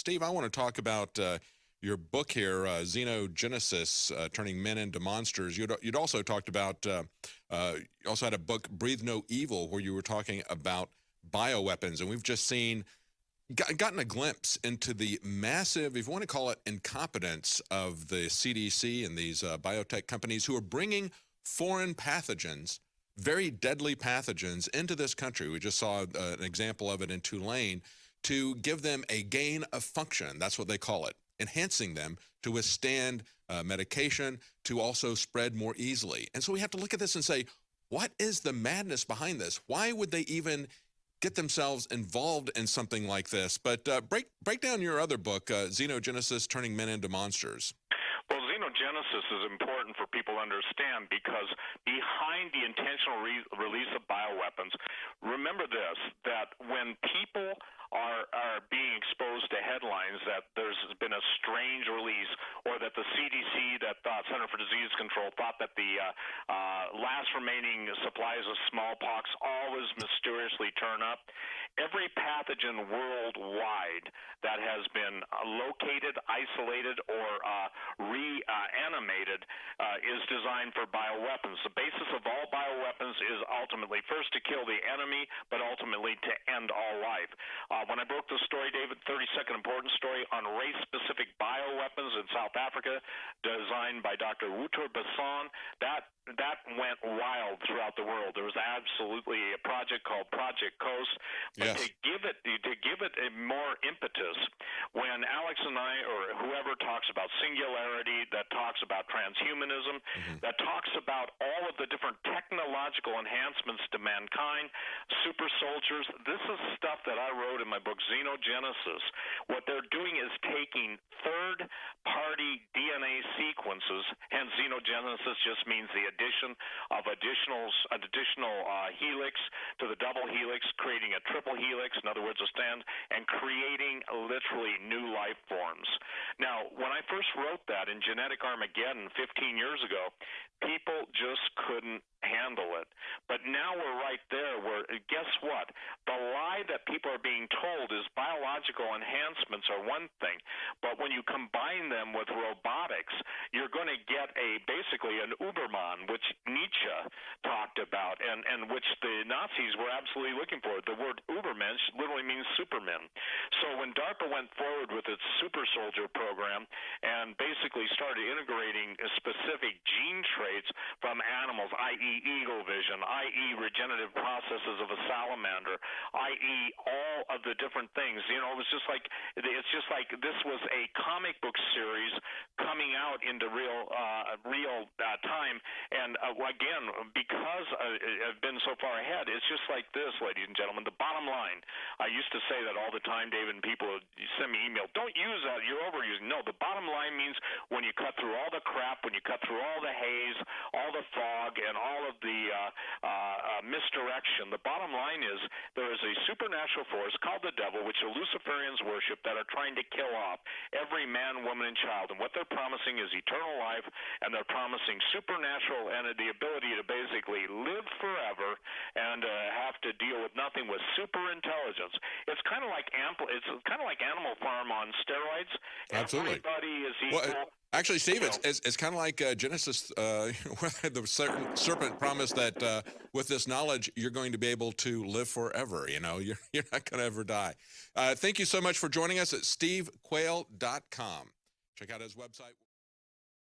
Steve, I want to talk about your book here, Xenogenesis, Turning Men into Monsters. You'd also talked about, you also had a book, Breathe No Evil, where you were talking about bioweapons. And we've just gotten a glimpse into the massive, if you want to call it, incompetence of the CDC and these biotech companies who are bringing foreign pathogens, very deadly pathogens, into this country. We just saw an example of it in Tulane, to give them a gain of function. That's what they call it, enhancing them to withstand medication, to also spread more easily. And so we have to look at this and say, what is the madness behind this? Why would they even get themselves involved in something like this? But break down your other book, Xenogenesis, Turning Men into Monsters. Well, xenogenesis is important for people to understand because behind the intentional release of bioweapons, remember this, that when people are being exposed to headlines that there's been a strange release, or that the CDC, that Center for Disease Control, thought that the last remaining supplies of smallpox always mysteriously turn up, every pathogen worldwide that has been located, isolated, or reanimated is designed for bioweapons. The basis of all bioweapons is ultimately first to kill the enemy, but ultimately to end all life. When I broke the story, David, 30-second important story on race-specific bioweapons in South Africa, designed by Dr. Wouter Besson, that went wild throughout the world. There was absolutely a project called Project Coast. But Yes. to give it a more impetus, when Alex and I, or whoever, talks about singularity, that talks about transhumanism, that talks about all of the different technological enhancements to mankind, super soldiers, this is stuff that I wrote in my book, Xenogenesis. What they're doing is taking third-party DNA sequences, hence xenogenesis just means the addition of an additional helix to the double helix, creating a triple helix, in other words, a stand, and creating literally new life forms. Now, when I first wrote that in Genetic Armageddon 15 years ago, people just couldn't handle it. But now we're right there where, guess what? The lie that people are being told is biological enhancements are one thing, but when you combine them with robotics, you're going to get basically an Uberman, which Nietzsche talked about, and which the Nazis were absolutely looking for. The word Ubermensch literally means supermen. So when DARPA went forward with its super soldier program and basically started integrating specific gene traits from animals, i.e. eagle vision, i.e. regenerative processes of a salamander, i.e. all of the different things, it's just like this was a comic book series coming out into real time. And again, because I've been so far ahead, it's just like this, ladies and gentlemen. The bottom line, I used to say that all the time, David, and people would send me email, don't use that, you're overusing. No, the bottom line means when you cut through all the crap, when you cut through all the haze, all the fog, and all of the misdirection, the bottom line is there is a supernatural force called the devil, which the Luciferians worship, that are trying to kill off every man, woman, and child. And what they're promising is eternal life, and they're promising supernatural and the ability to basically live forever and have to deal with nothing, with super intelligence. It's kind of like Animal Farm on steroids. Absolutely. Everybody is equal. Well, actually, Steve, it's kind of like Genesis, where the serpent promised that with this knowledge, you're going to be able to live forever. You're not going to ever die. Thank you so much for joining us at stevequayle.com. Check out his website.